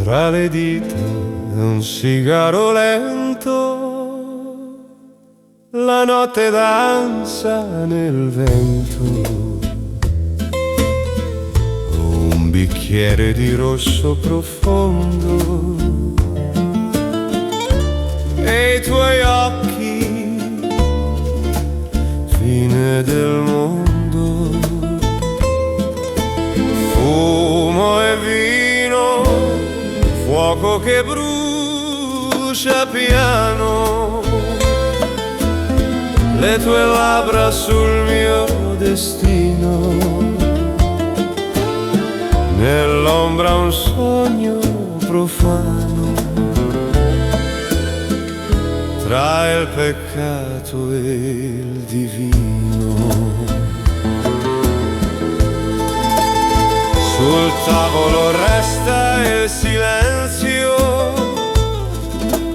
tra le dita un sigaro lento, la notte danza nel vento, un bicchiere di rosso profondo e i tuoi occhi, fine del mondo, fumo e vino, fuoco che brucia piano, le tue labbra sul mio destino, nell'ombra un sogno profano, tra il peccato e il divino. Sul tavolo resta il silenzio,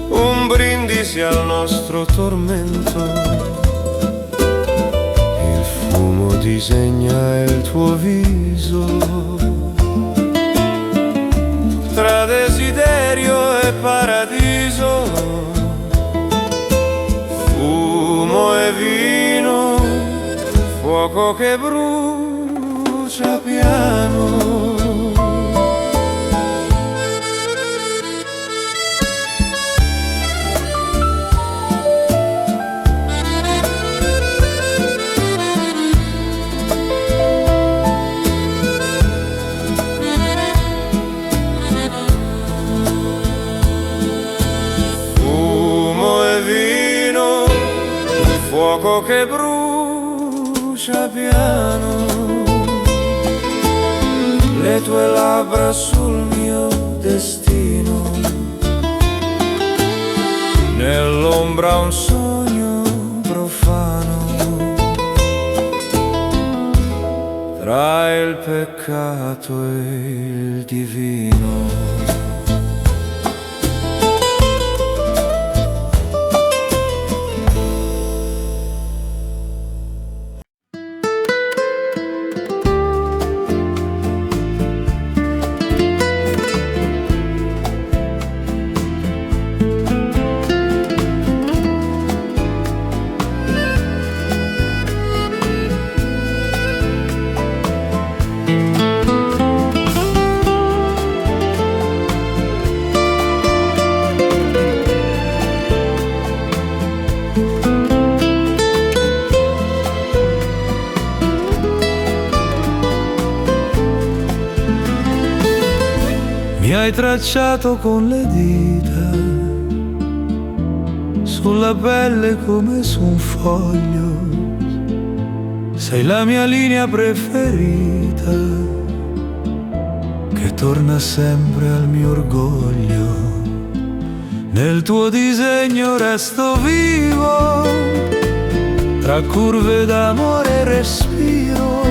un brindisi al nostro tormento, il fumo disegna il tuo viso, tra desiderio e paradiso, fumo e vino, fuoco che brucia piano. Fuoco che brucia piano, le tue labbra sul mio destino, nell'ombra un sogno profano, tra il peccato e il divino. Mi hai tracciato con le dita sulla pelle come su un foglio, sei la mia linea preferita che torna sempre al mio orgoglio. Nel tuo disegno resto vivo, tra curve d'amore e respiro,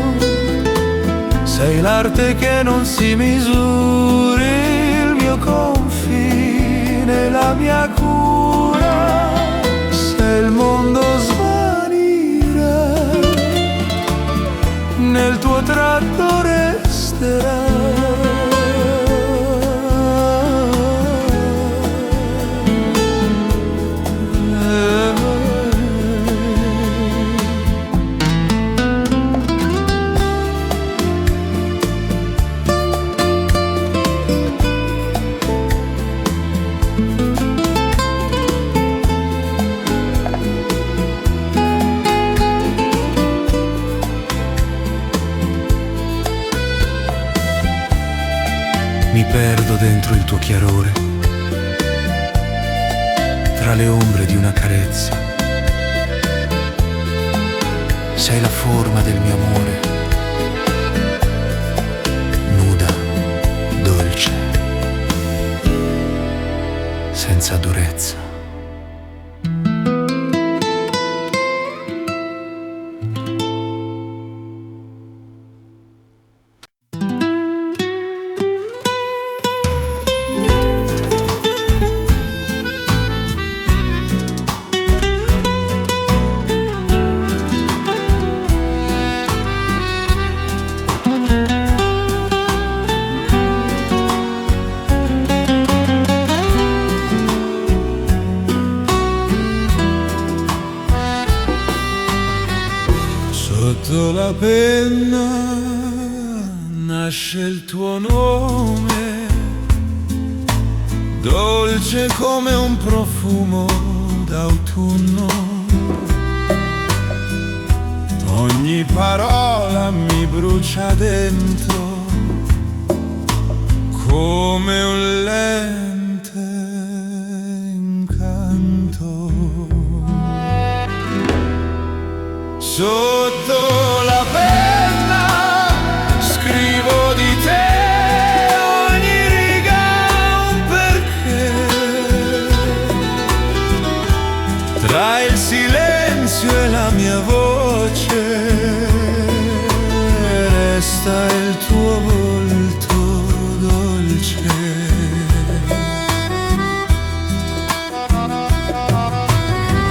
sei l'arte che non si misuri, il mio confine, la mia cura. Se il mondo svanirà, nel tuo tratto resterà. Mi perdo dentro il tuo chiarore, tra le ombre di una carezza. Sei la forma del mio amore, nuda, dolce, senza durezza. penna nasce il tuo nome, dolce come un profumo d'autunno. Ogni parola mi brucia dentro come un lente incanto. Sotto la penna scrivo di te, ogni riga un perché. Tra il silenzio e la mia voce resta il tuo volto dolce.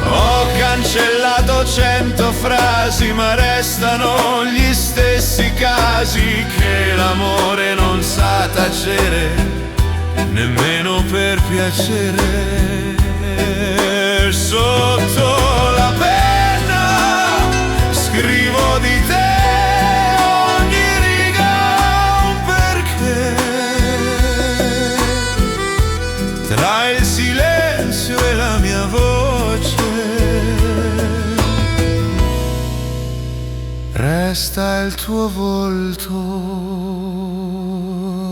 Ho cancellato 100 frasi, ma restano gli stessi casi, che l'amore non sa tacere, nemmeno per piacere. Sotto la penna scrivo di te, ogni riga un perché. Tra il silenzio e la mia voce resta il tuo volto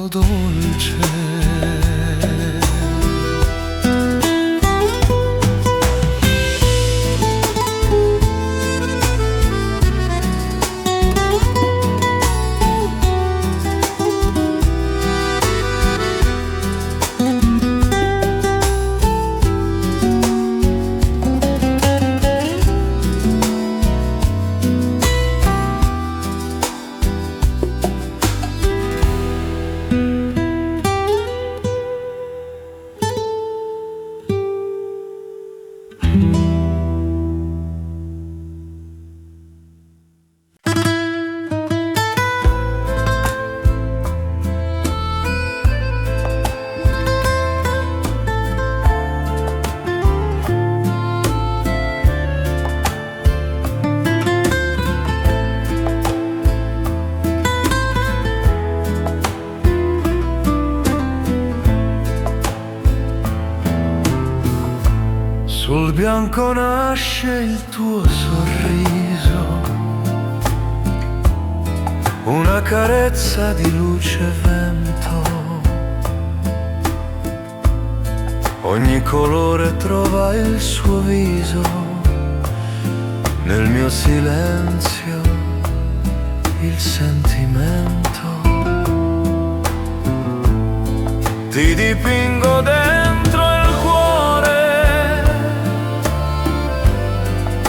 dolce. Sul bianco nasce il tuo sorriso, una carezza di luce e vento. Ogni colore trova il suo viso nel mio silenzio, il sentimento. Ti dipingo dentro il cuore,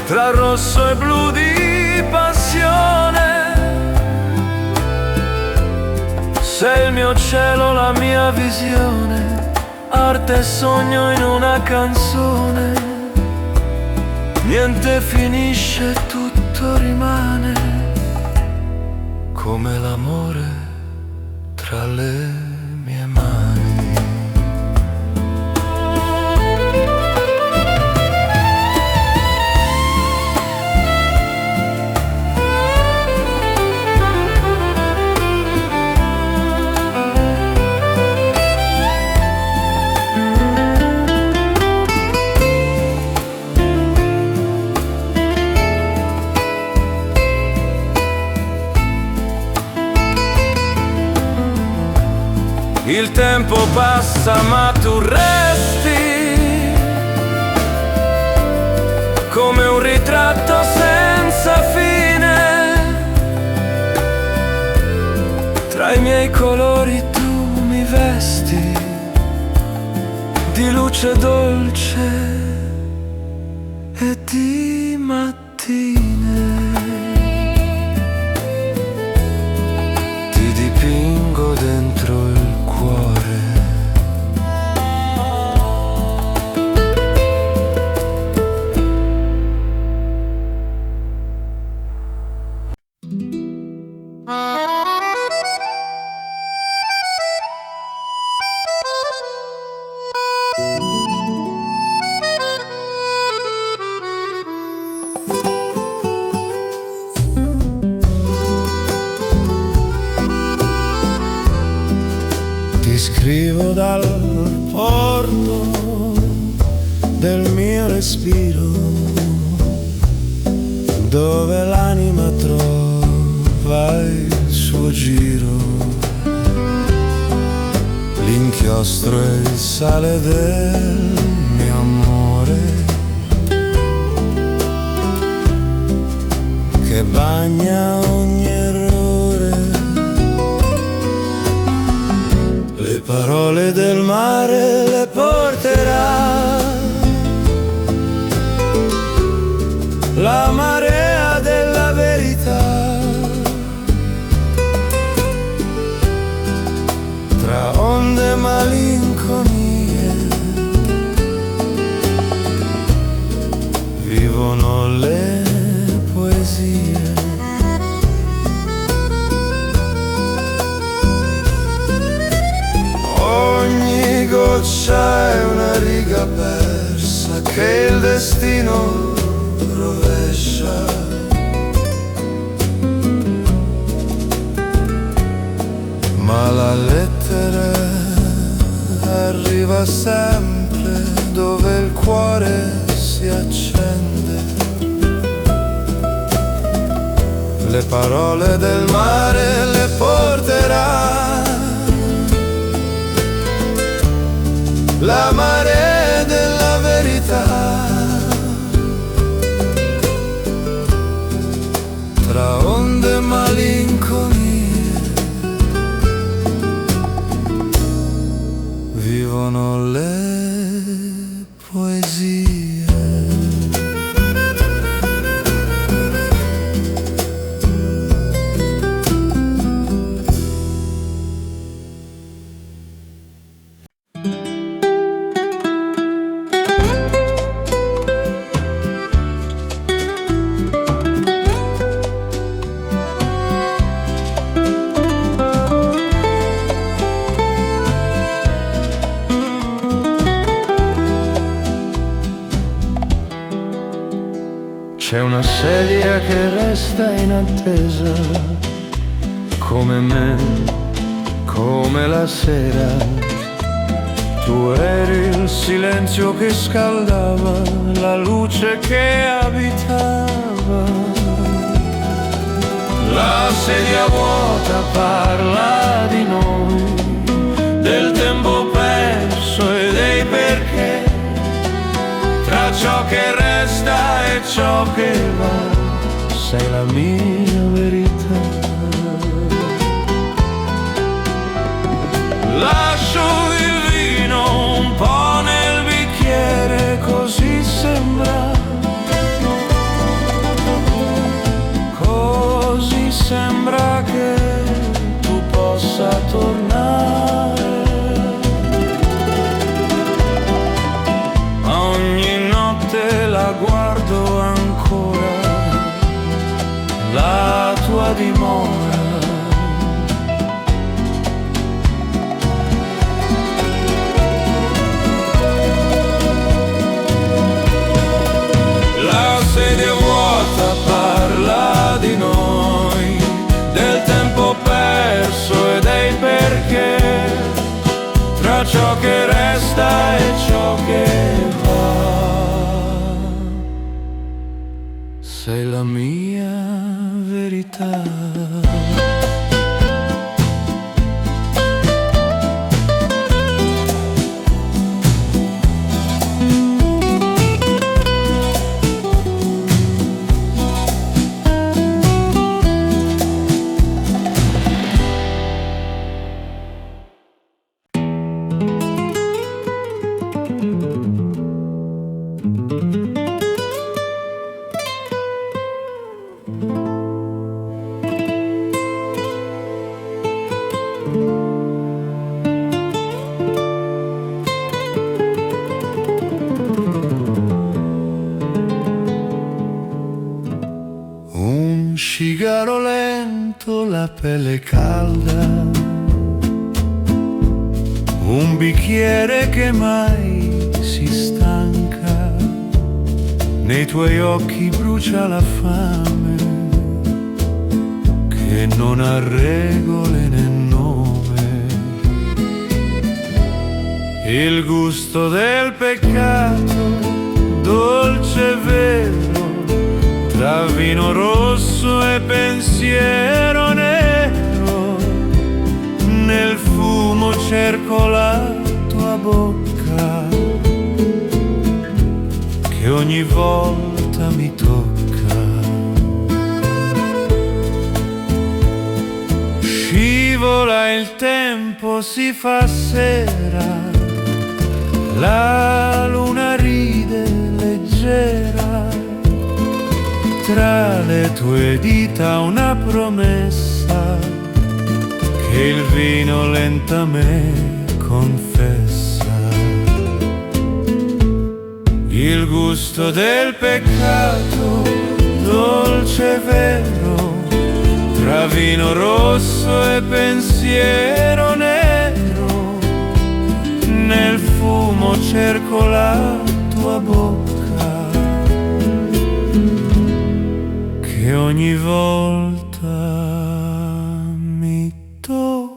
tra rosso e blu di passione. Sei il mio cielo, la mia visione, arte e sogno in una canzone. Niente finisce, tutto rimane, come l'amore tra le mie mani. Il tempo passa ma tu resti, come un ritratto senza fine. Tra i miei colori tu mi vesti di luce dolce e di mattine. Ti dipingo dentro il cuore. Scrivo dal porto del mio respiro, dove l'anima trova il suo giro. L'inchiostro è il sale del mio amore, che bagna ogni errore. Le parole del mare le porterà la marea della verità, tra onde e malinconie vivono le poesie. Ogni goccia è una riga persa che il destino rovescia. Ma la lettera arriva sempre dove il cuore si accende. Le parole del mare le porterà la marea della verità, tra onde e malinconie vivono le poesie. C'è una sedia che resta in attesa, come me, come la sera. Tu eri il silenzio che scaldava, la luce che abitava. La sedia vuota parla di noi, del tempo perso e dei perché, tra ciò che resta e ciò che va, sei la mia verità. Lascio il vino un po' nel bicchiere, così sembra che tu possa tornare. Ogni notte la guardo ancora, la tua dimora. La sedia vuota parla di noi, del tempo perso e dei perché, tra ciò che resta e ciò che va, sei la mia verità. Scigaro lento, la pelle calda, un bicchiere che mai si stanca, nei tuoi occhi brucia la fame, che non ha regole né nome. il gusto del peccato, dolce e vero, tra vino rosso e pensiero nero. Nel fumo cerco la tua bocca, che ogni volta mi tocca. Scivola il tempo, si fa sera, la luna ride leggera, tra le tue dita una promessa che il vino lentamente confessa. Il gusto del peccato, dolce e vero, tra vino rosso e pensiero nero. Nel fumo cerco la tua bocca, che ogni volta mi tocca.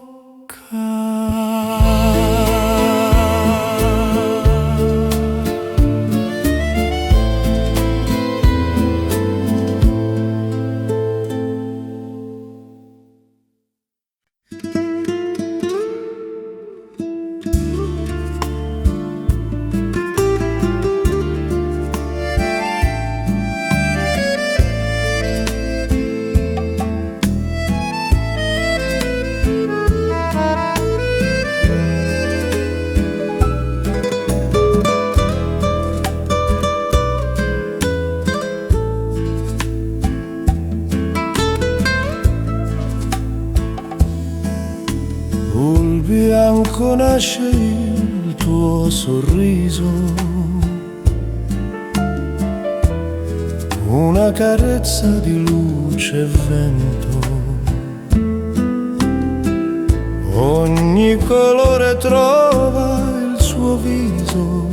Sul bianco nasce il tuo sorriso, una carezza di luce e vento. Ogni colore trova il suo viso,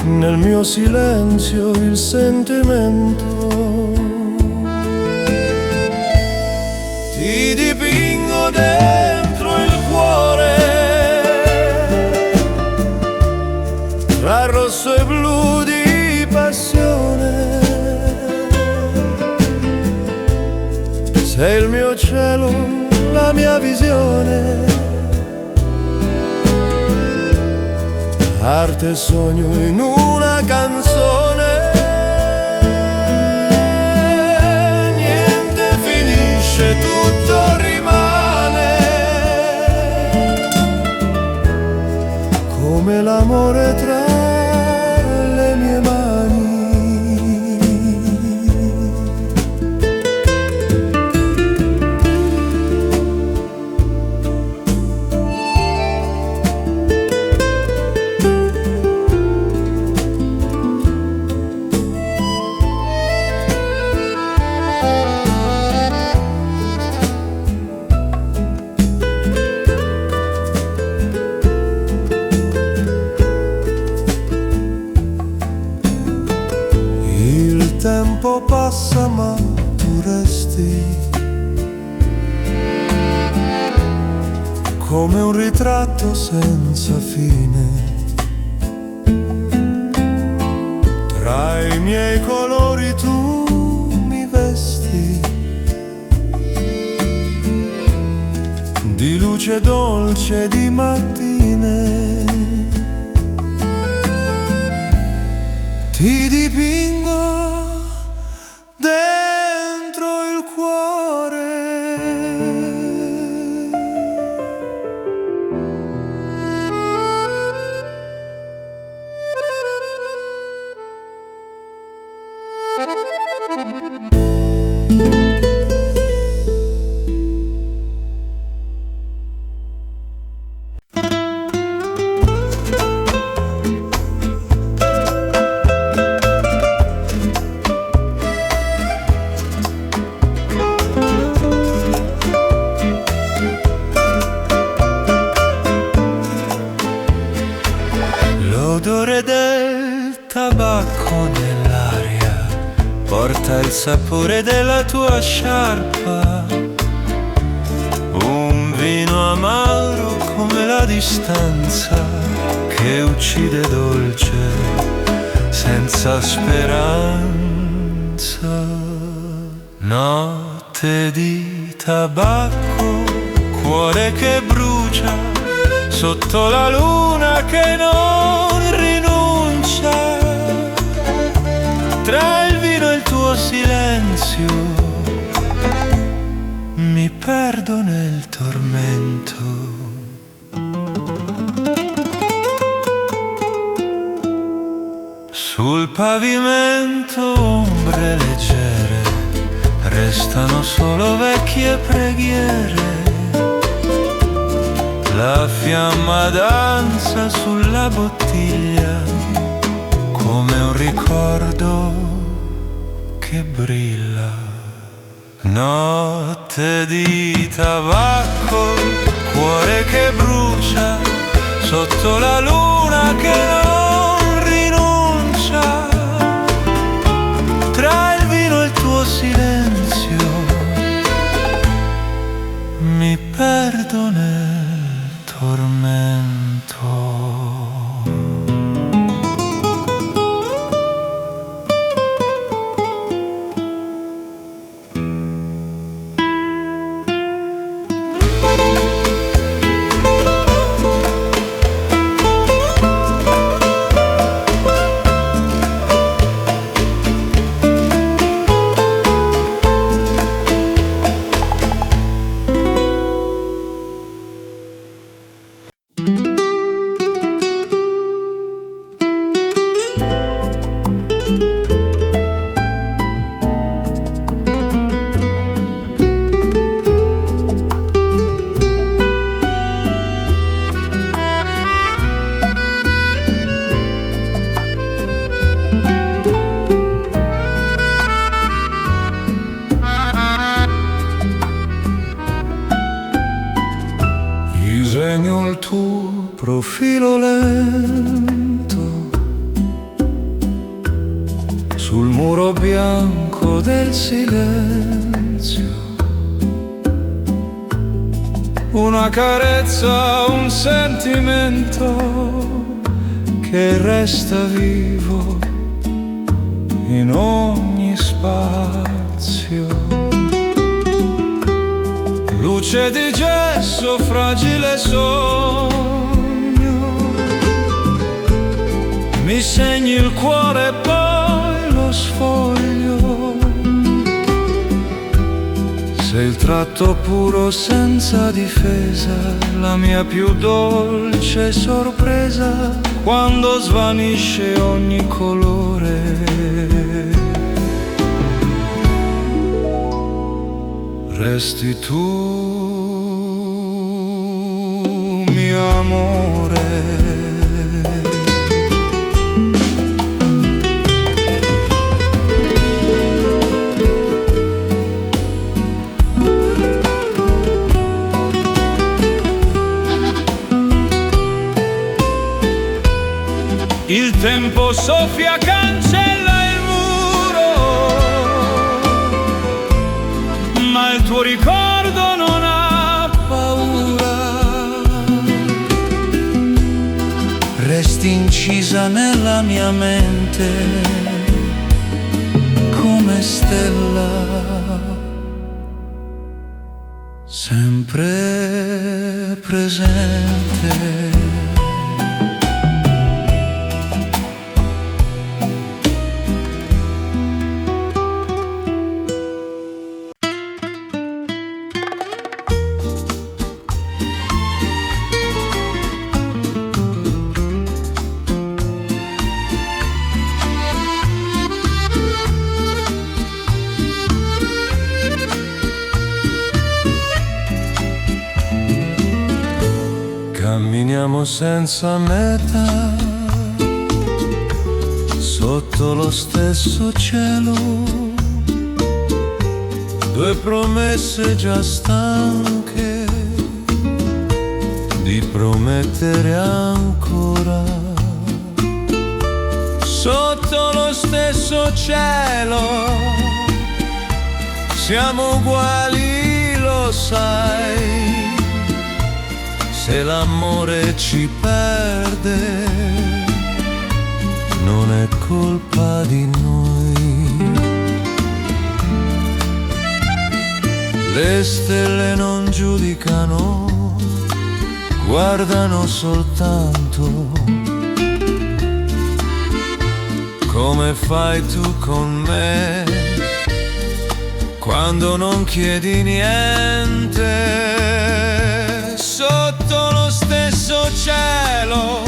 nel mio silenzio il sentimento. Ti dipingo dentro il cuore, tra rosso e blu di passione. Sei il mio cielo, la mia visione, arte e sogno in una canzone. Tutto rimane come l'amore tra le mie mani. Il tempo passa ma tu resti come un ritratto senza fine. Tra i miei colori tu mi vesti di luce dolce di mattine. Ti dipingo dentro il cuore. L'odore del tabacco nell'aria porta il sapore della tua sciarpa, un vino amaro come la distanza che uccide dolce senza speranza. Notte di tabacco, cuore che brucia sotto la luna che non rinuncia. Tra il vino e il tuo silenzio mi perdo nel tormento. Sul pavimento ombre leggere, restano solo vecchie preghiere. La fiamma danza sulla bottiglia come un ricordo che brilla. Notte di tabacco, cuore che brucia sotto la luna che non rinuncia. Tra il vino e il tuo silenzio mi perdo nel tormento. Disegno il tuo profilo lento sul muro bianco del silenzio. Una carezza, un sentimento che resta vivo in ogni spazio. Luce di gesso, fragile sogno, mi segni il cuore e poi lo sfoglio. Sei il tratto puro senza difesa, la mia più dolce sorpresa quando svanisce ogni colore. Resti tu, mio amore. Il tempo soffia, cancella il muro, ma il tuo ricordo non ha paura. Resti incisa nella mia mente come stella, sempre presente. Camminiamo senza meta, sotto lo stesso cielo, due promesse già stanche di promettere ancora. Sotto lo stesso cielo siamo uguali, lo sai. Se l'amore ci perde, non è colpa di noi. Le stelle non giudicano, guardano soltanto come fai tu con me quando non chiedi niente. Sotto lo stesso cielo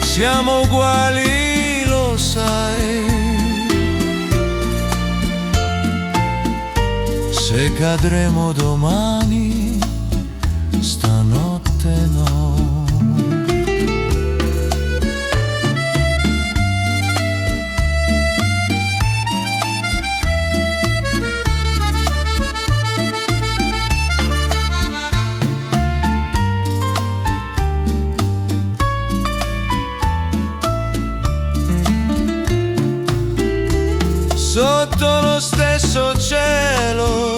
siamo uguali, lo sai. Se cadremo domani, stanotte no. Sotto lo stesso cielo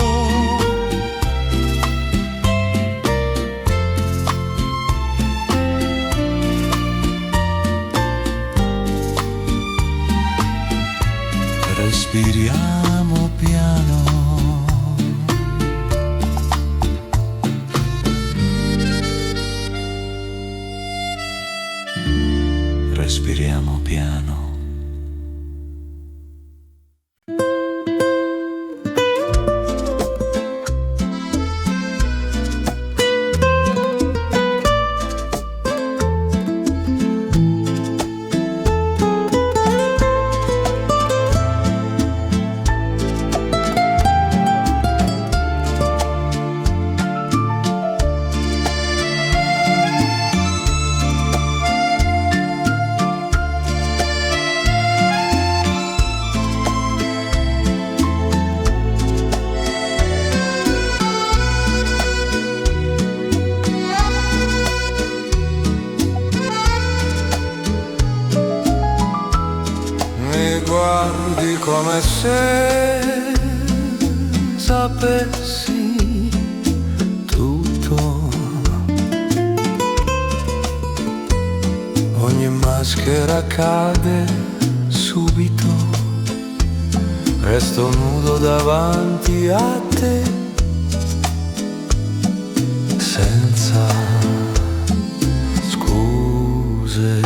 respiriamo piano. Respiriamo piano. Guardi come se sapessi tutto. Ogni maschera cade subito. Resto nudo davanti a te, senza scuse,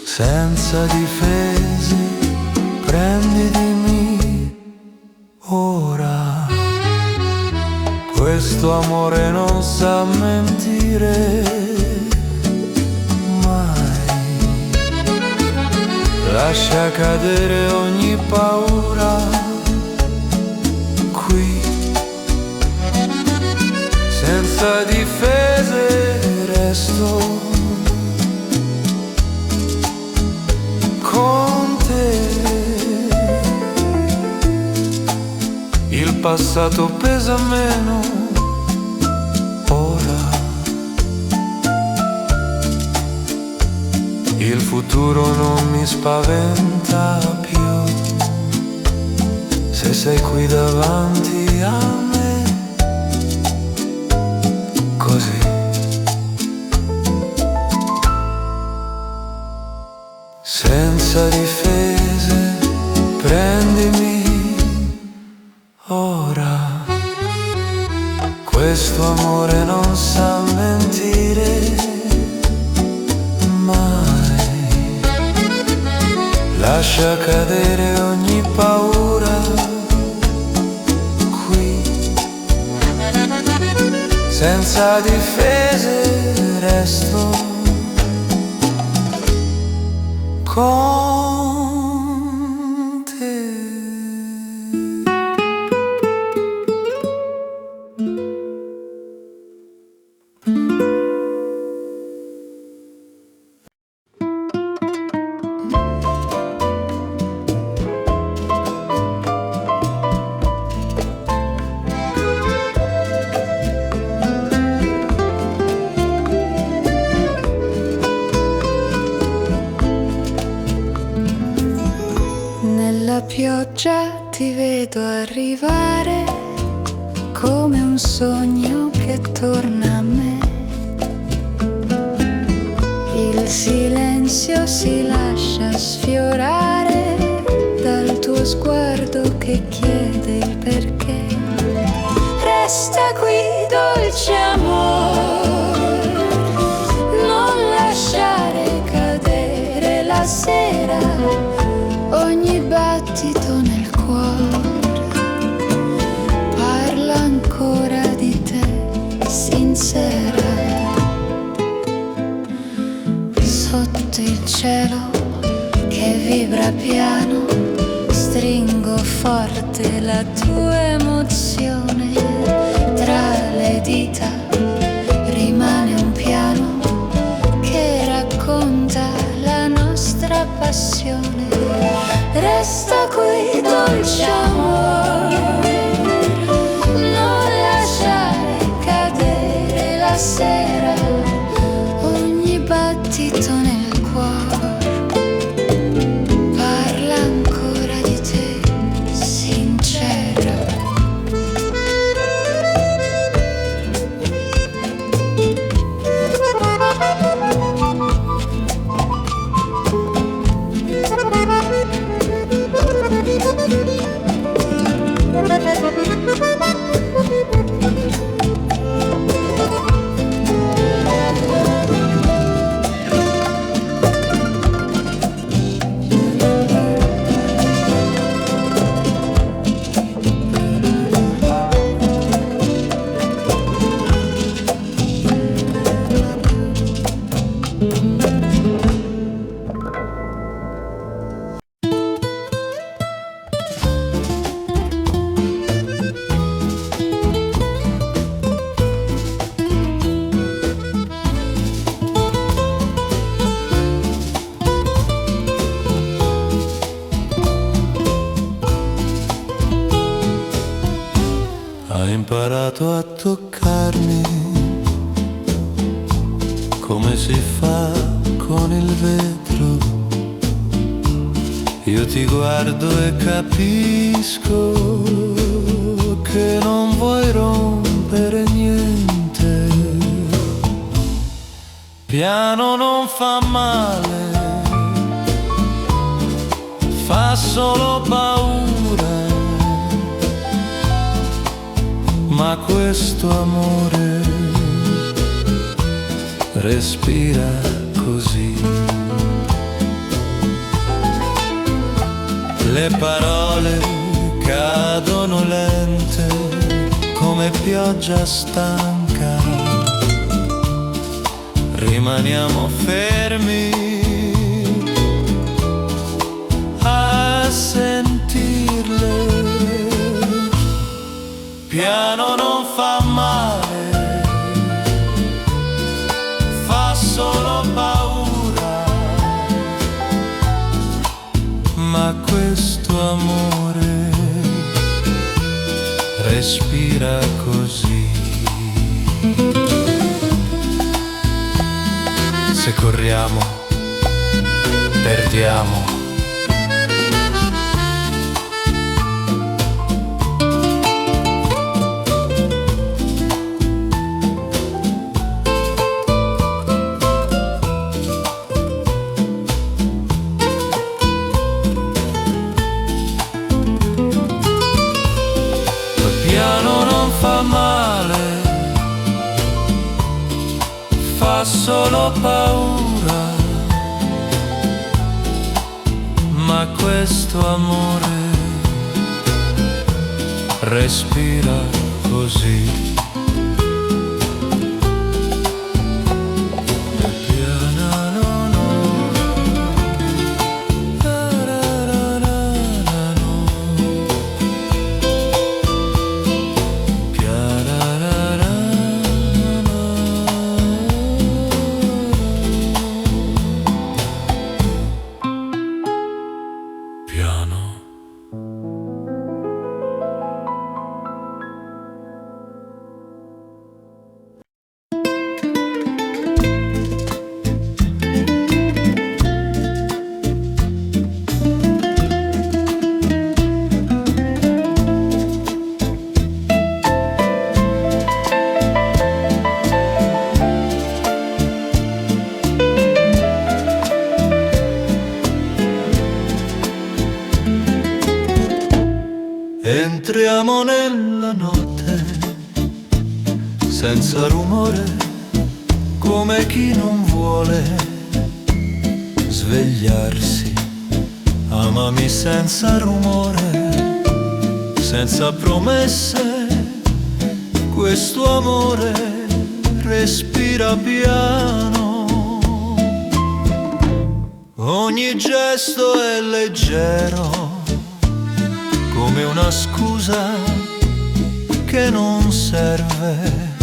senza difese. Prendimi ora, questo amore non sa mentire mai. Lascia cadere ogni paura qui, senza difese resto con te. Il passato pesa meno ora, il futuro non mi spaventa più, se sei qui davanti a me, così. Senza difese, prendimi ora, questo amore non sa mentire mai. Lascia cadere ogni paura qui, senza difese resto con te. Nella pioggia ti vedo arrivare come un sogno che torna a me. il silenzio si lascia sfiorare dal tuo sguardo che chiede il perché. Resta qui, dolce amore, non lasciare cadere la sera, ogni battito nel cuore parla ancora di te, sincera. Sotto il cielo che vibra piano, stringo forte la tua emozione. Tra le dita rimane un piano che racconta la nostra passione. Resta qui, dolce amore, non lasciare cadere la sera, ogni battito nel cuore parla ancora di te, sincera. Hai imparato a toccarmi come si fa con il vetro. Io ti guardo e capisco che non vuoi rompere niente. Piano non fa male, fa solo paura. Ma questo amore respira così. Le parole cadono lente come pioggia stanca. Rimaniamo fermi a sentirle. Piano non fa male, fa solo paura. Ma questo amore respira così. Se corriamo, perdiamo. Solo paura, ma questo amore respira così. Viaggiamo nella notte, senza rumore, come chi non vuole svegliarsi. Amami senza rumore, senza promesse, questo amore respira piano. Ogni gesto è leggero, come una scusa che non serve.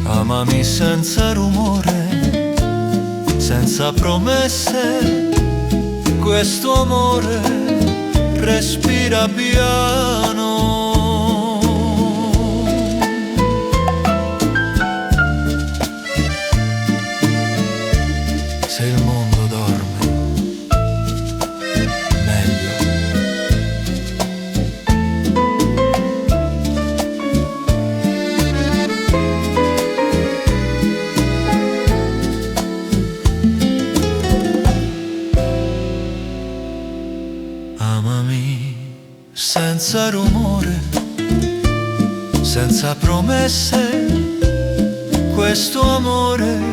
Amami senza rumore, senza promesse, questo amore respira piano. Se il mondo dorme, meglio. Amami senza rumore, senza promesse, questo amore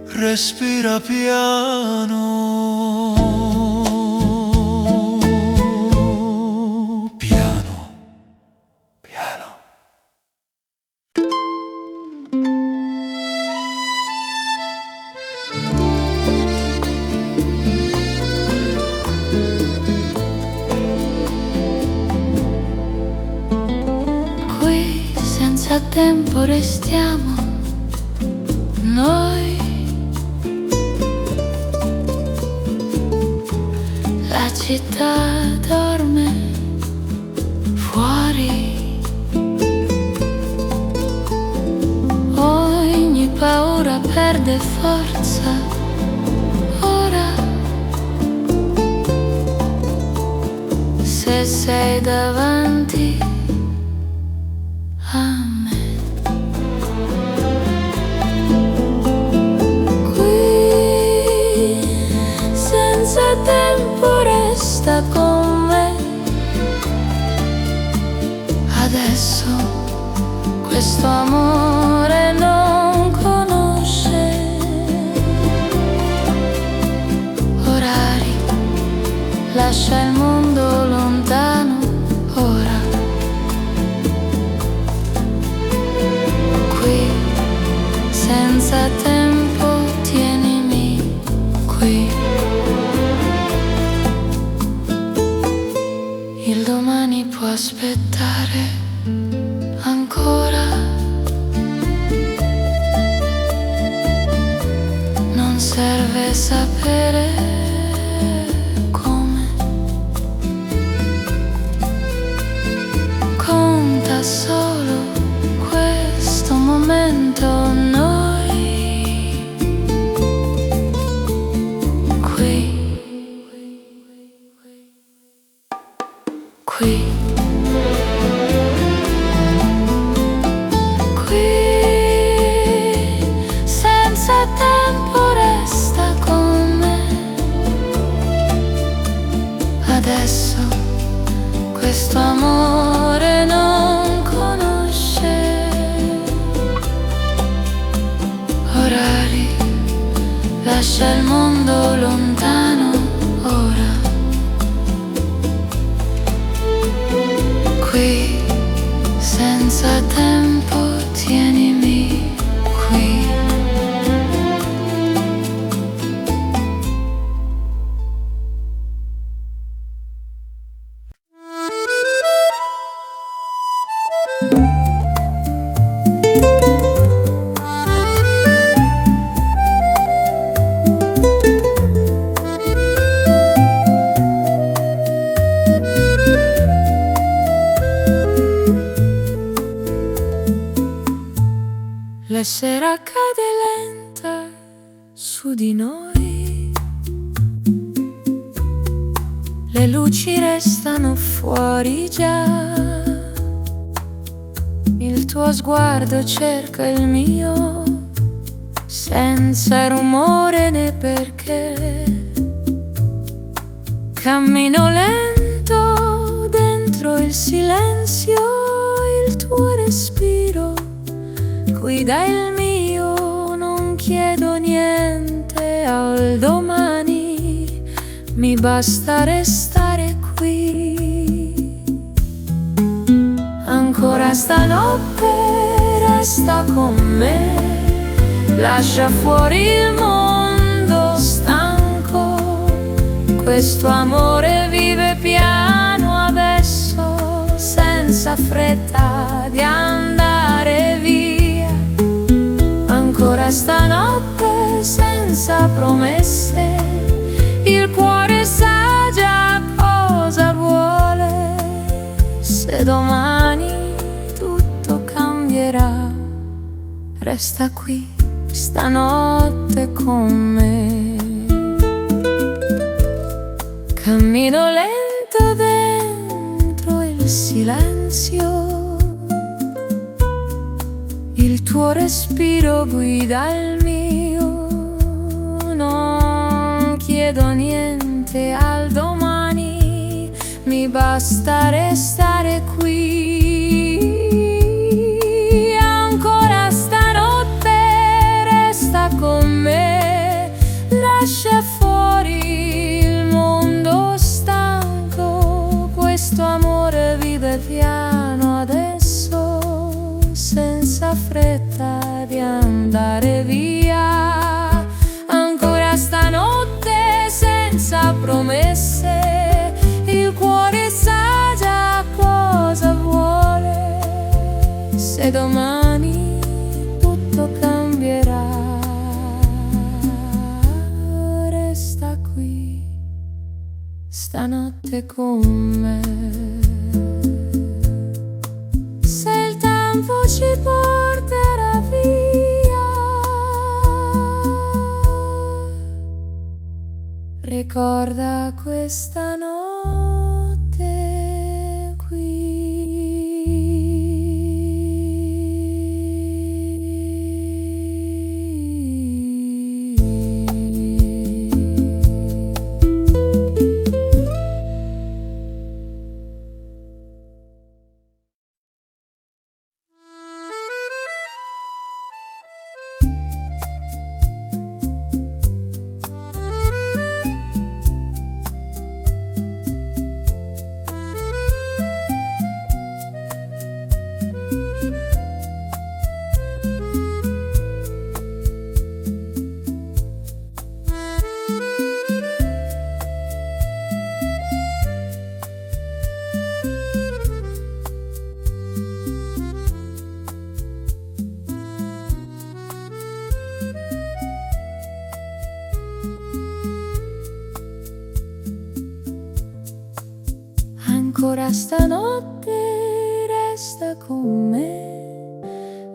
respira piano. Piano, piano. Qui senza tempo restiamo noi. La città dorme fuori, ogni paura perde forza ora. Se sei davanti a me, qui senza tempo resta con me. Adesso questo amore non conosce orari, lascia il mondo lontano ora. Qui senza tempo tienimi qui. Il domani può aspettare ancora, non serve sapere come, conta solo questo momento. Noi qui, qui, qui senza tempo resta con me. Adesso questo amore non conosce orari, lascia il mondo lontano ora. Qui senza tempo tienimi qui. La sera cade lenta su di noi, le luci restano fuori già, il tuo sguardo cerca il mio, senza rumore né perché. Cammino lento dentro il silenzio, il tuo respiro guida il mio, non chiedo niente al domani, mi basta restare qui. Ancora stanotte resta con me, lascia fuori il mondo stanco, questo amore vive piano adesso, senza fretta di andare via. Ancora stanotte senza promesse, il cuore sa già cosa vuole. Se domani tutto cambierà, resta qui stanotte con me. Cammino lento dentro il silenzio, il tuo respiro guida il mio, non chiedo niente al domani, mi basta restare qui. Ancora stanotte resta con me, lascia fuori il mondo stanco, questo amore vive piano adesso, senza fretta di andare via. Ancora stanotte senza promesse, il cuore sa già cosa vuole. Se domani tutto cambierà, resta qui stanotte con me. Se il tempo ci porterà via, ricorda questa notte qui. Ancora stanotte resta con me,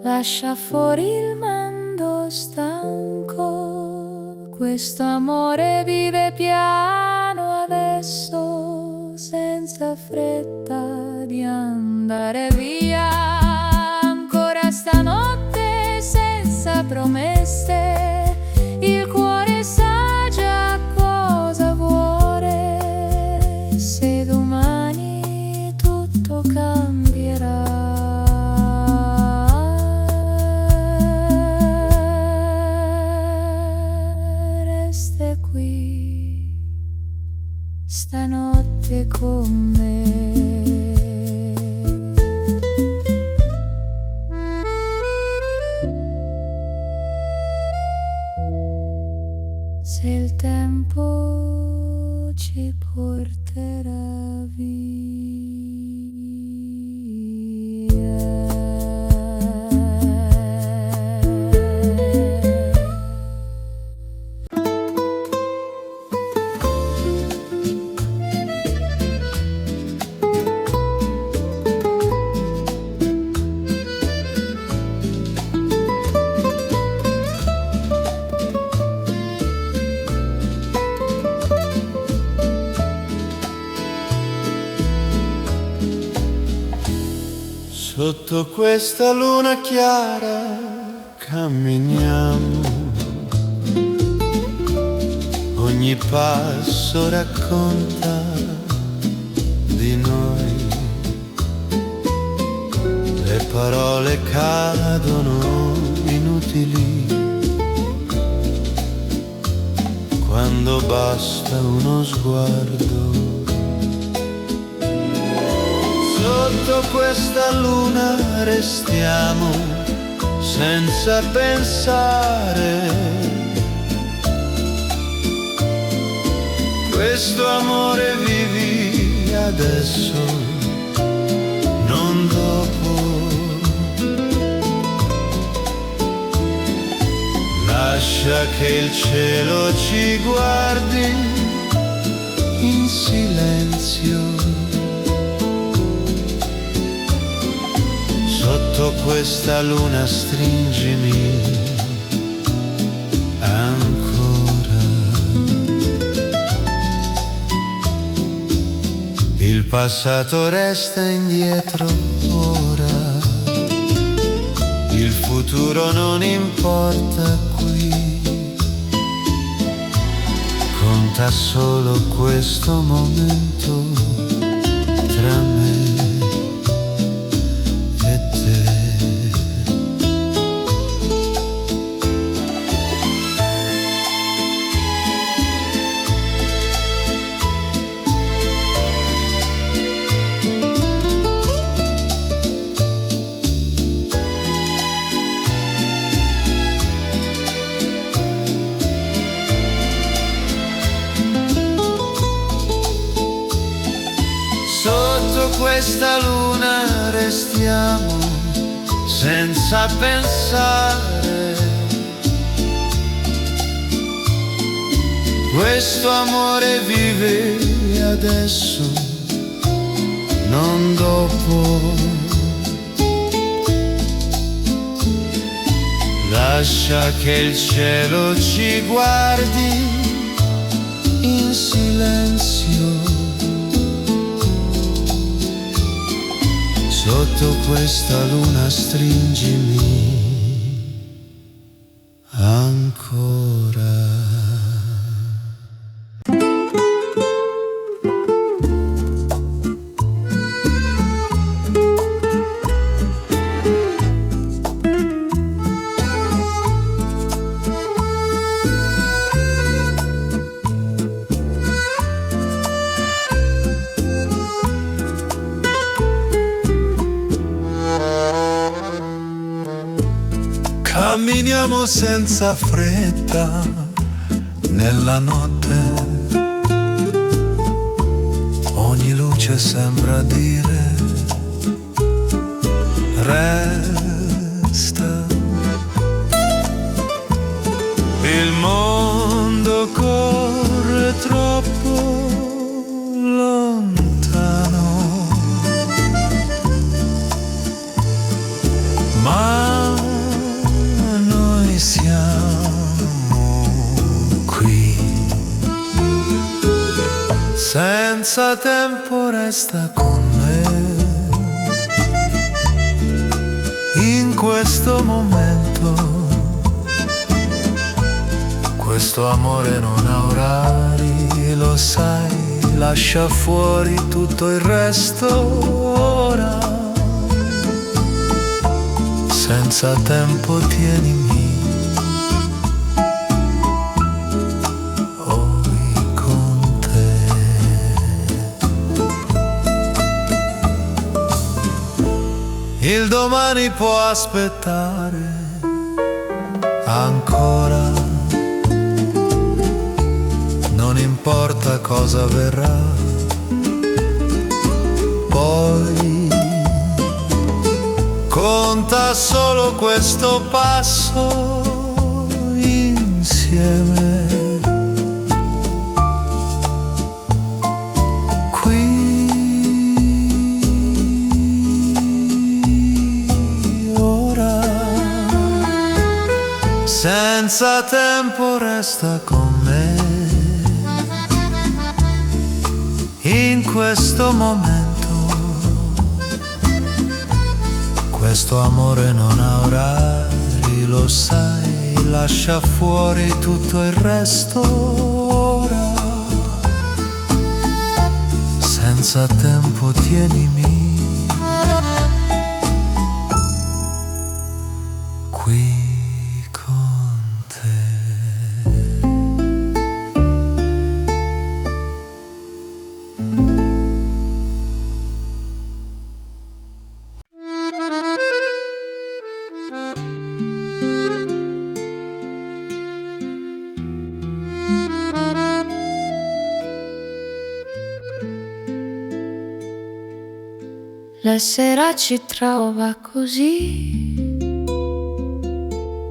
lascia fuori il mondo stanco, questo amore vive piano adesso, senza fretta di andare via. Ancora stanotte senza promesse, il cuore sa già cosa vuole. Se domani tutto cambierà, resta qui stanotte con me. Se il tempo ci porterà via. Sotto questa luna chiara camminiamo, ogni passo racconta parole cadono inutili quando basta uno sguardo. Sotto questa luna restiamo senza pensare. Questo amore vivi adesso, non dopo. Lascia che il cielo ci guardi in silenzio. Sotto questa luna stringimi ancora. Il passato resta indietro ora, il futuro non importa qui, conta solo questo momento tra me e te. Questa luna restiamo senza pensare. Questo amore vive adesso, non dopo. Lascia che il cielo ci guardi in silenzio. Sotto questa luna stringimi ancora. Camminiamo senza fretta nella notte, ogni luce sembra dire resta. Il mondo corre troppo lontano, ma siamo qui. Senza tempo resta con me in questo momento. Questo amore non ha orari, lo sai, lascia fuori tutto il resto ora. Senza tempo tienimi il domani può aspettare ancora, non importa cosa verrà, poi conta solo questo passo insieme. Senza tempo resta con me in questo momento. Questo amore non ha orari, lo sai, lascia fuori tutto il resto ora. Senza tempo tienimi qui con te. La sera ci trova così,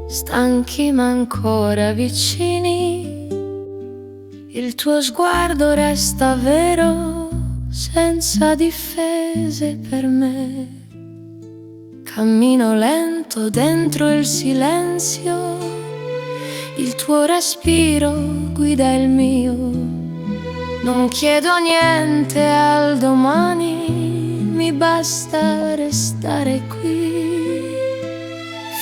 stanchi ma ancora vicini. Il tuo sguardo resta vero, senza difese per me. Cammino lento dentro il silenzio, il tuo respiro guida il mio. Non chiedo niente al domani, mi basta restare qui.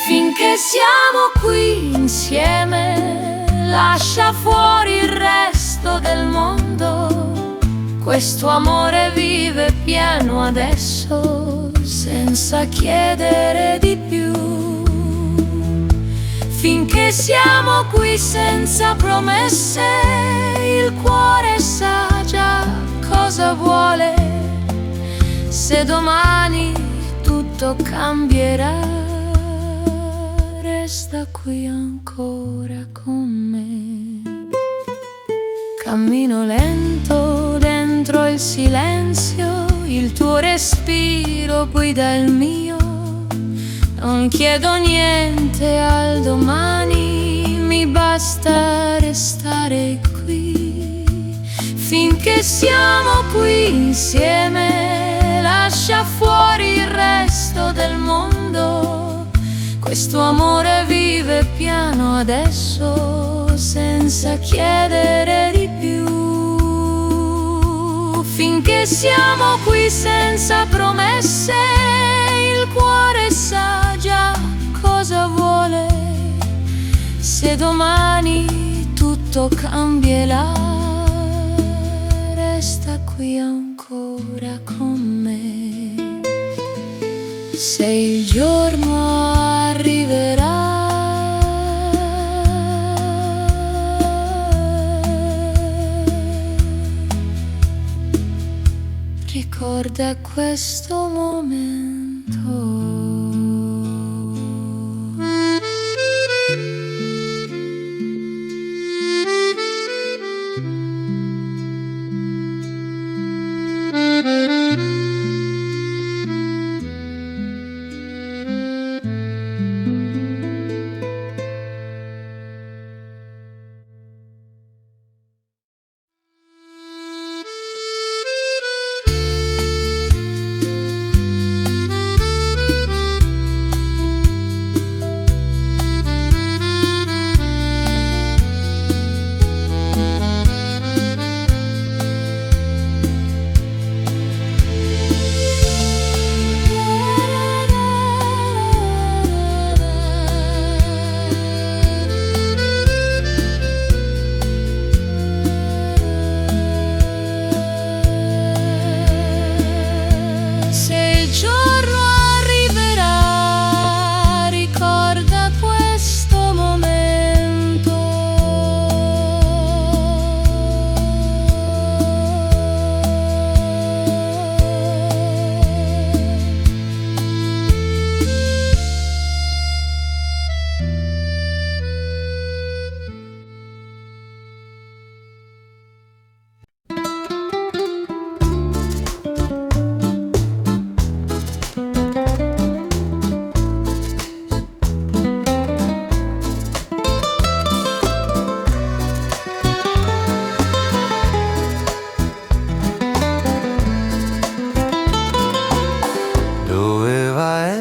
Finché siamo qui insieme, lascia fuori il resto del mondo. Questo amore vive pieno adesso, senza chiedere di più. Finché siamo qui senza promesse, il cuore sa già cosa vuole. Se domani tutto cambierà, resta qui ancora con me. Cammino lento dentro il silenzio, il tuo respiro guida il mio. Non chiedo niente al domani, mi basta restare qui. Finché siamo qui insieme, lascia fuori il resto del mondo. Questo amore vive piano adesso, senza chiedere di più. Finché siamo qui senza promesse, il cuore sa già cosa vuole. Se domani tutto cambierà, resta qui ancora con me. Se il giorno arriverà, ricorda questo momento.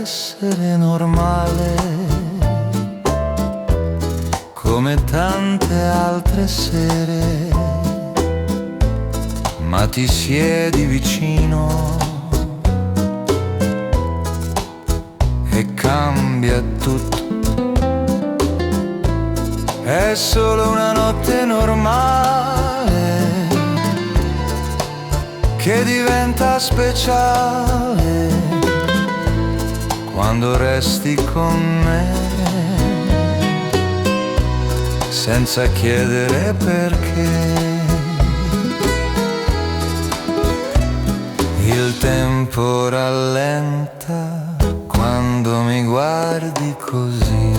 Essere normale come tante altre sere, ma ti siedi vicino e cambia tutto. È solo una notte normale che diventa speciale quando resti con me. senza chiedere perché. Il tempo rallenta quando mi guardi così,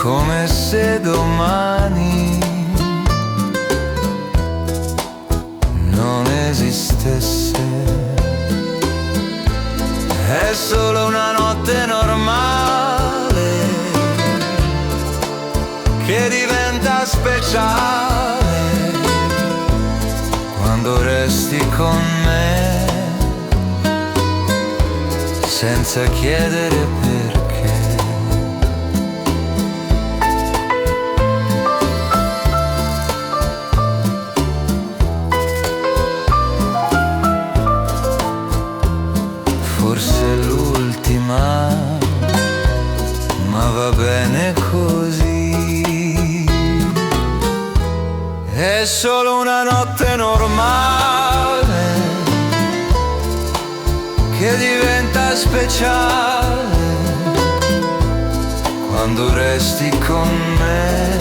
come se domani non esistesse. È solo una notte normale che diventa speciale quando resti con me, senza chiedere perché. Forse è l'ultima, ma va bene così. È solo una notte normale che diventa speciale quando resti con me,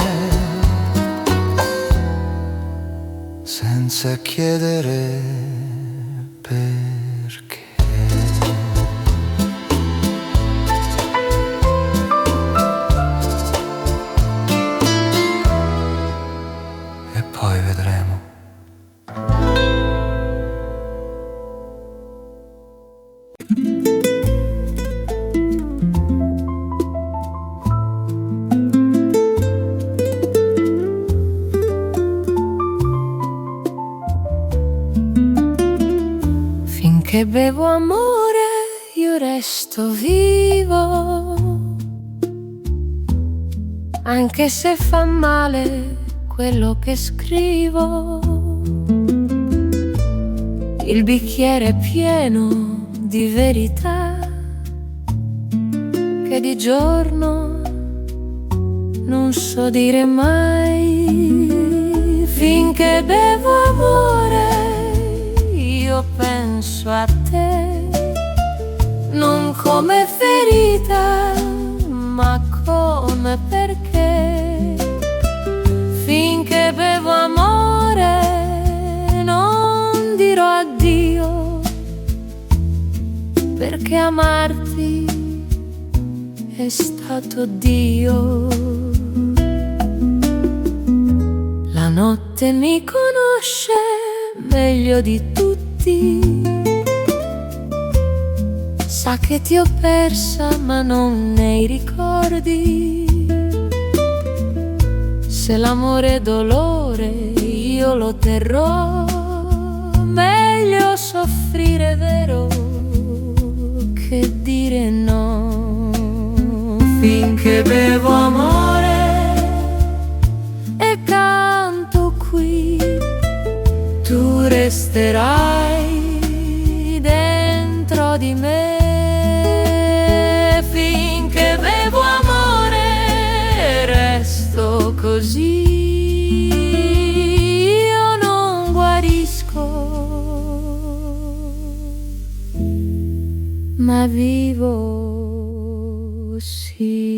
senza chiedere perché. E poi vedremo. Finché bevo amore io resto vivo, anche se fa male quello che scrivo. Il bicchiere è pieno di verità che di giorno non so dire mai. Finché bevo amore io penso a te, non come ferita ma come perché. Finché bevo amore non dirò addio, perché amarti è stato Dio. La notte mi conosce meglio di tutti, sa che ti ho persa ma non nei ricordi. Se l'amore è dolore io lo terrò, meglio soffrire vero che dire no. Finché bevo amore e canto qui, tu resterai dentro di me. Finché bevo amore resto così, io non guarisco ma vivo sì.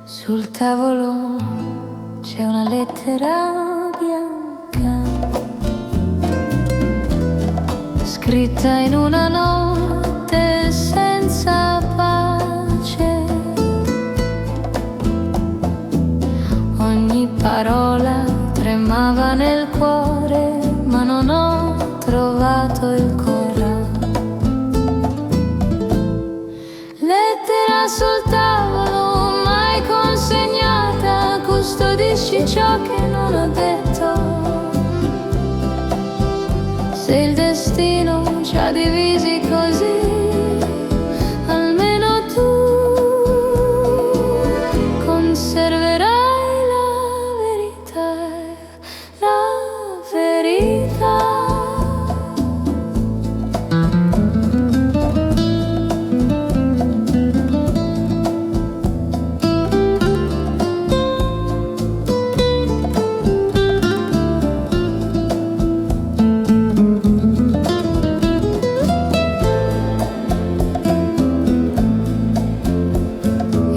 Sul tavolo c'è una lettera bianca scritta in una notte senza pace. Ogni parola tremava nel cuore, ma non ho trovato il coraggio. Lettera sul tavolo, mai consegnata, custodisci ciò che non ho detto. Se il destino ci ha divisi così, almeno tu conserverai la verità, la verità.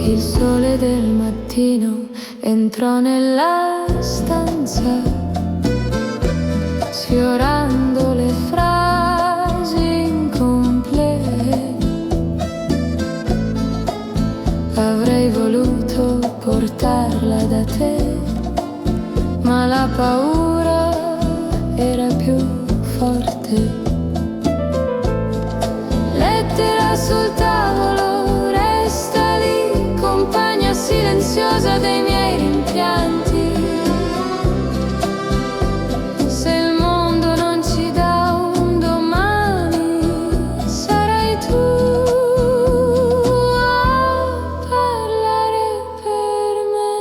Il sole del mattino entrò nella stanza, sfiorando le frasi incomplete. Avrei voluto portarla da te, ma la paura era più forte. Lettera sul tavolo, resta lì, compagna silenziosa dei miei rimpianti. Se il mondo non ci dà un domani, sarai tu a parlare per me.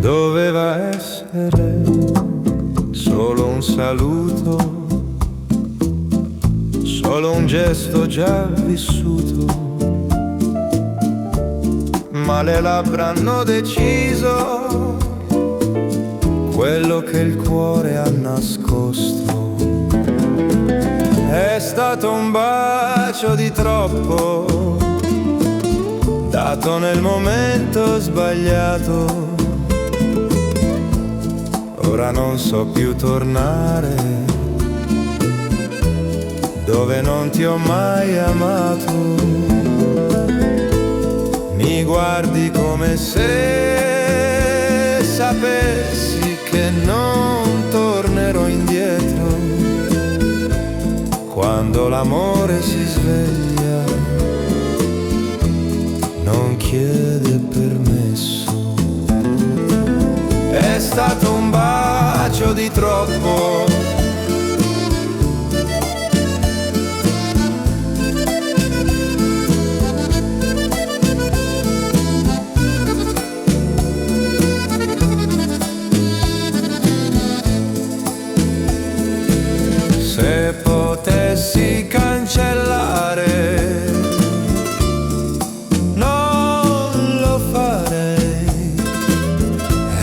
Doveva essere solo un saluto, solo un gesto già vissuto, ma le labbra hanno deciso quello che il cuore ha nascosto. È stato un bacio di troppo, dato nel momento sbagliato. Ora non so più tornare dove non ti ho mai amato. Mi guardi come se sapessi che non tornerò indietro. Quando l'amore si sveglia non chiede permesso. È stato un bacio di troppo, se potessi cancellare non lo farei.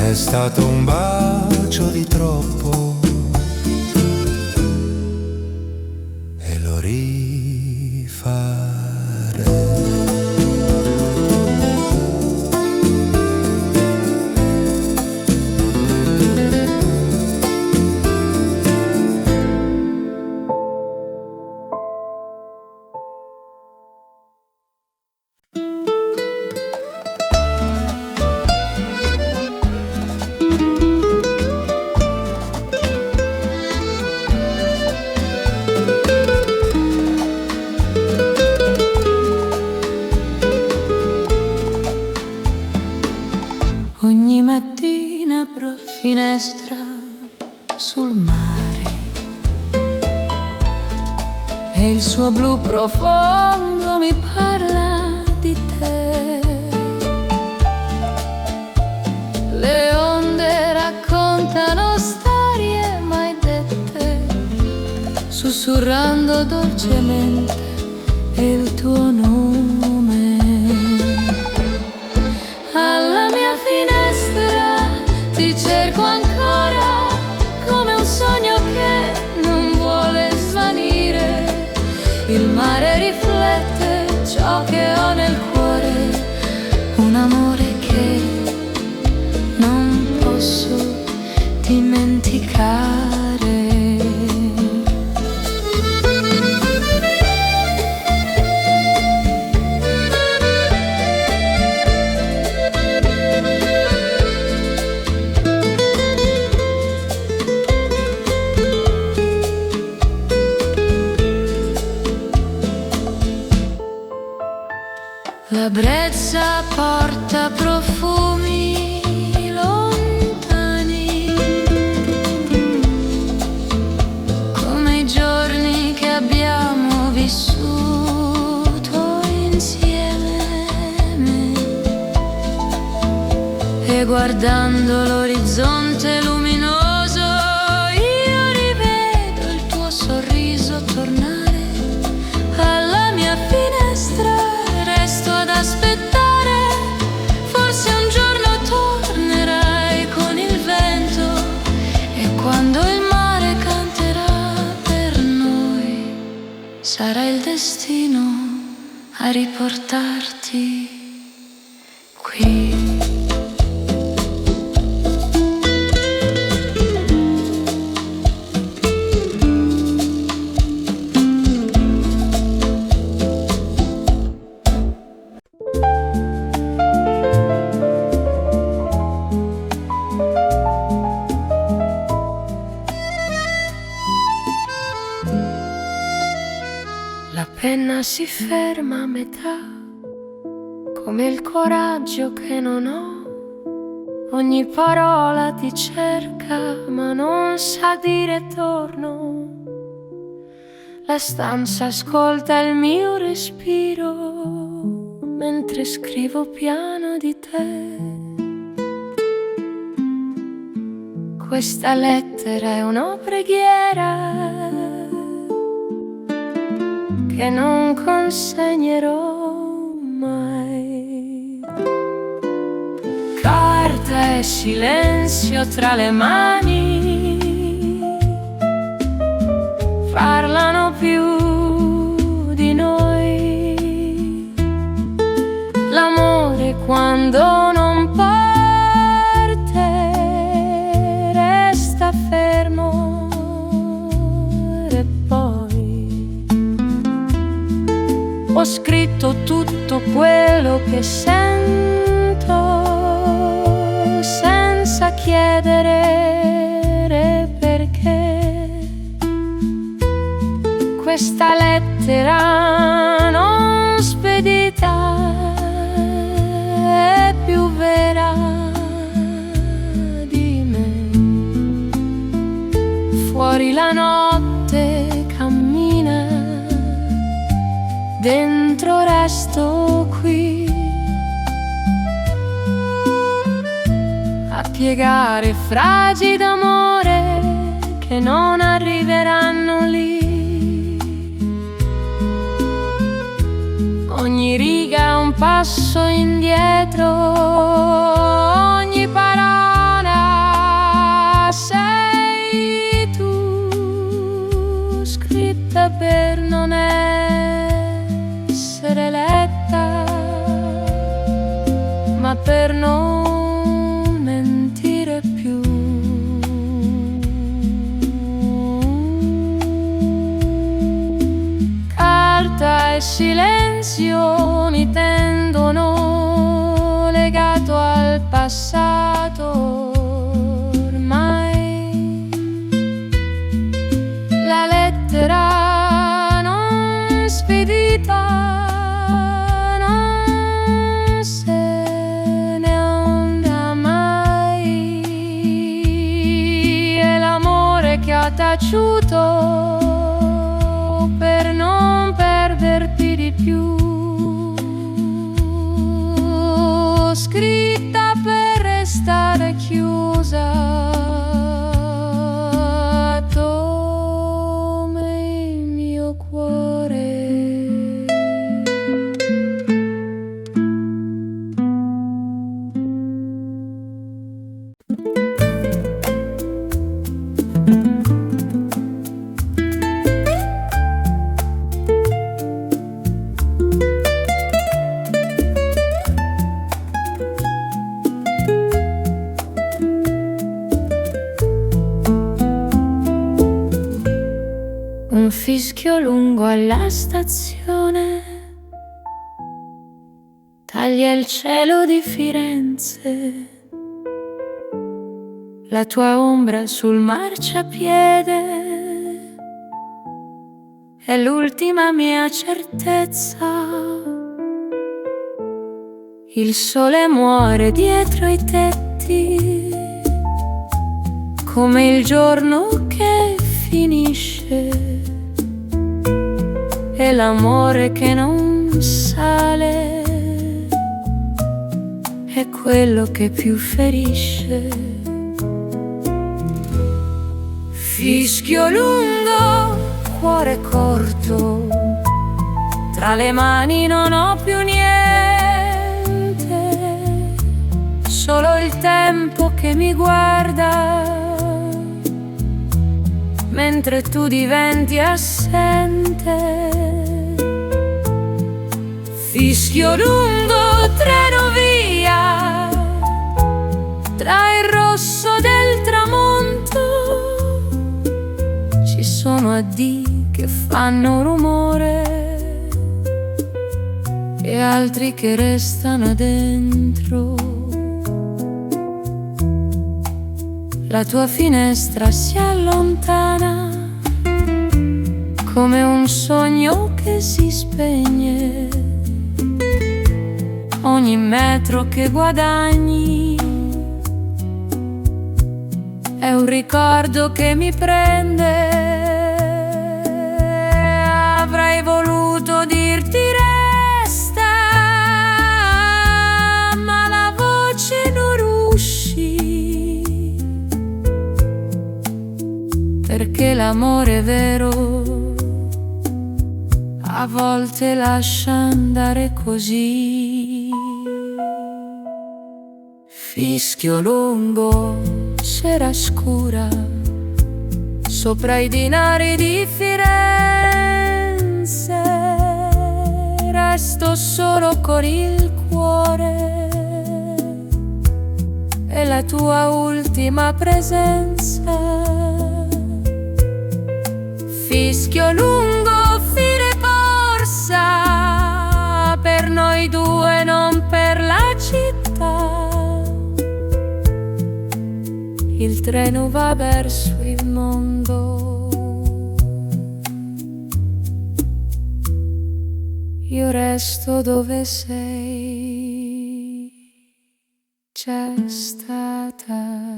È stato un bacio di troppo e lo rifarei. Ogni mattina apro finestra sul mare e il suo blu profondo mi parla di te. Le onde raccontano storie mai dette, sussurrando dolcemente il tuo nome. Alla mia finestra ti cerco ancora, come un sogno che non vuole svanire. Il mare riflette brezza porta profumi lontani, come i giorni che abbiamo vissuto insieme. E guardando l'orizzonte luminoso, io rivedo il tuo sorriso tornare alla mia finestra. Resto ad aspettare, forse un giorno tornerai con il vento, e quando il mare canterà per noi, sarà il destino a riportarti qui. La penna si ferma a metà, come il coraggio che non ho. Ogni parola ti cerca, ma non sa dire torno. La stanza ascolta il mio respiro, mentre scrivo piano di te. Questa lettera è una preghiera che non consegnerò mai. Carta e silenzio tra le mani parlano più di noi. L'amore quando non parte resta fermo, e poi ho scritto tutto quello che sento senza chiedere perché. Questa lettera non spedita è più vera di me. Fuori la notte cammina, dentro resto qui a piegare frasi d'amore che non arriveranno lì. Ogni riga è un passo indietro, ogni parola sei tu, scritta per non essere letta, ma per non mentire più. Carta e silenzio mi tendono legato al passato ormai. La lettera non spedita non se ne andrà mai. È l'amore che ha taciuto per non perderti di più, scritta per restare chiusa come il mio cuore. Un fischio lungo alla stazione taglia il cielo di Firenze. La tua ombra sul marciapiede è l'ultima mia certezza Il sole muore dietro i tetti, come il giorno che finisce, e l'amore che non sale è quello che più ferisce. Fischio lungo, cuore corto, tra le mani non ho più niente, solo il tempo che mi guarda mentre tu diventi assente. Fischio lungo, treno via, tra il rosso del tramonto. Ci sono addii che fanno rumore e altri che restano dentro. La tua finestra si allontana come un sogno che si spegne. Ogni metro che guadagni è un ricordo che mi prende. Avrei voluto dirti resta, ma la voce non uscì, perché l'amore vero a volte lascia andare così. Fischio lungo, sera scura, sopra i dinari di Firenze. Resto solo con il cuore e la tua ultima presenza. Fischio lungo, fine corsa, per noi due, non per la città. Il treno va verso il mondo, io resto dove sei già stata.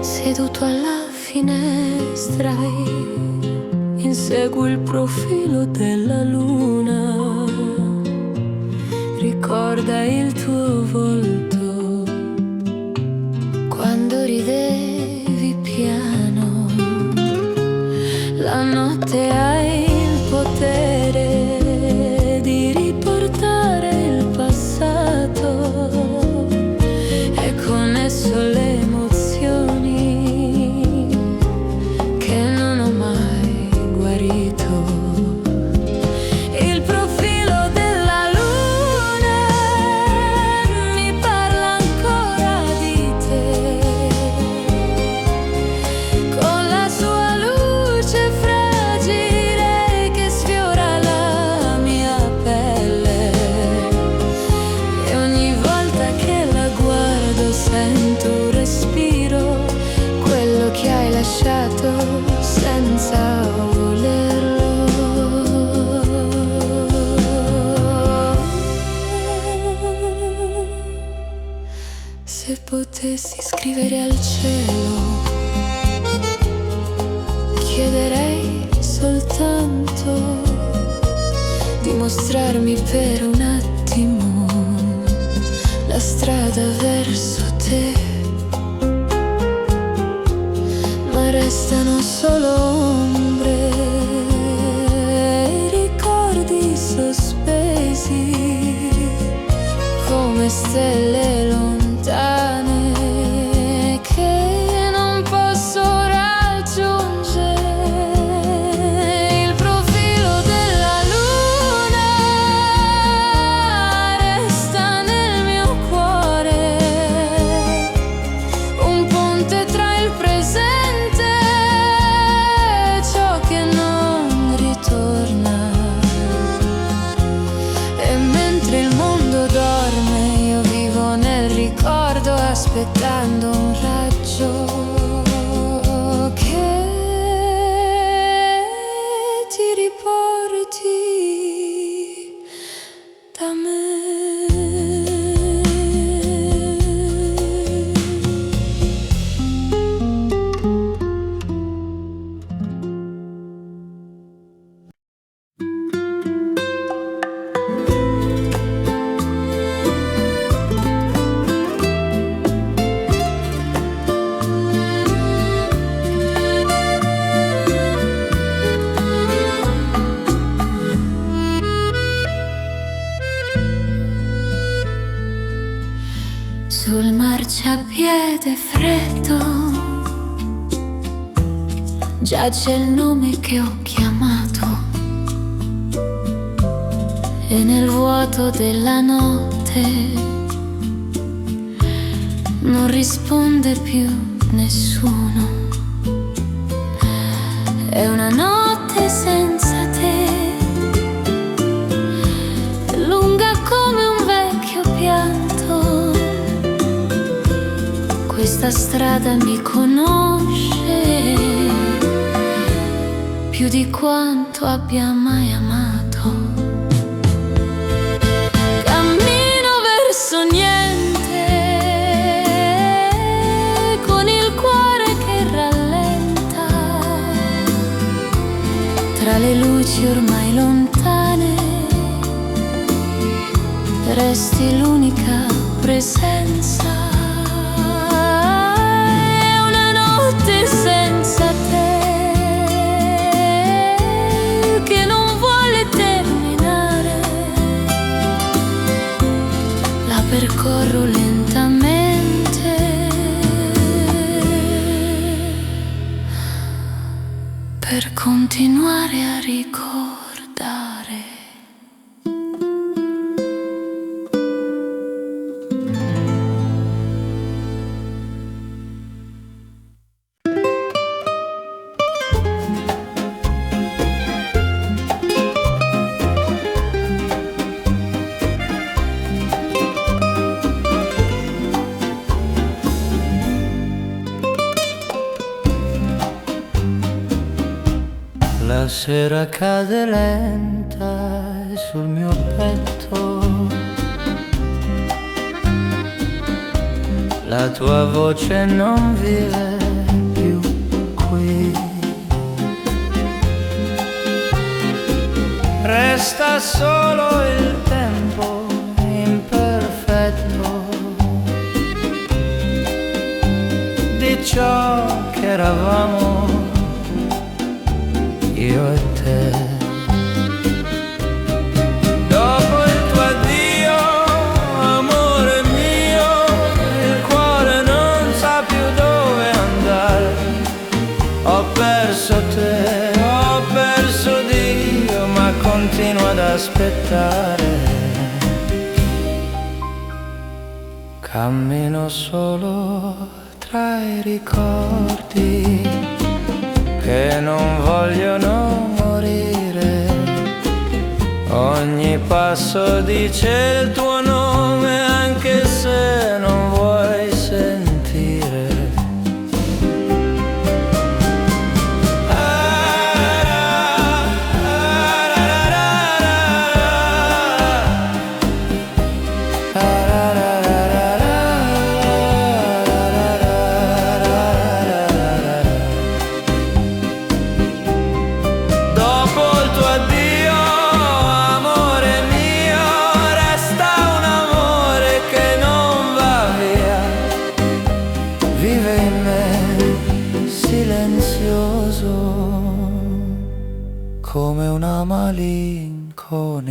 Seduto alla finestra inseguo il profilo della luna. Ricorda il tuo volto quando ridevi piano. La notte ha il potere di riportare il passato e con esso le emozioni che non ho mai guarito. Il profilo della luna mi parla ancora di te, con la sua luce fragile che sfiora la mia pelle, e ogni volta che la guardo sento un respiro, quello che hai lasciato senza volerlo. Se potessi scrivere al cielo, chiederei soltanto di mostrarmi per un attimo la strada verso te, ma restano solo ombre, ricordi sospesi come stelle lontane aspettando un raggio che ti riporti da me. Sul marciapiede freddo giace il nome che ho chiamato e nel vuoto della notte non risponde più nessuno. È una notte senza te, lunga come un vecchio pianto. Questa strada mi conosce più di quanto abbia mai amato. Cammino verso niente, con il cuore che rallenta, tra le luci ormai lontane, resti l'unica presenza. Senza te che non vuole terminare, la percorro lentamente per continuare a ricordare. La sera cade lenta sul mio petto, la tua voce non vive più qui. Resta solo il tempo imperfetto di ciò che eravamo io e te. Dopo il tuo addio, amore mio, il cuore non sa più dove andare. Ho perso te, ho perso Dio, ma continuo ad aspettare. Cammino solo tra i ricordi che non vogliono morire. Ogni passo dice il tuo nome, anche se non vuoi sentire. Come una malinconia.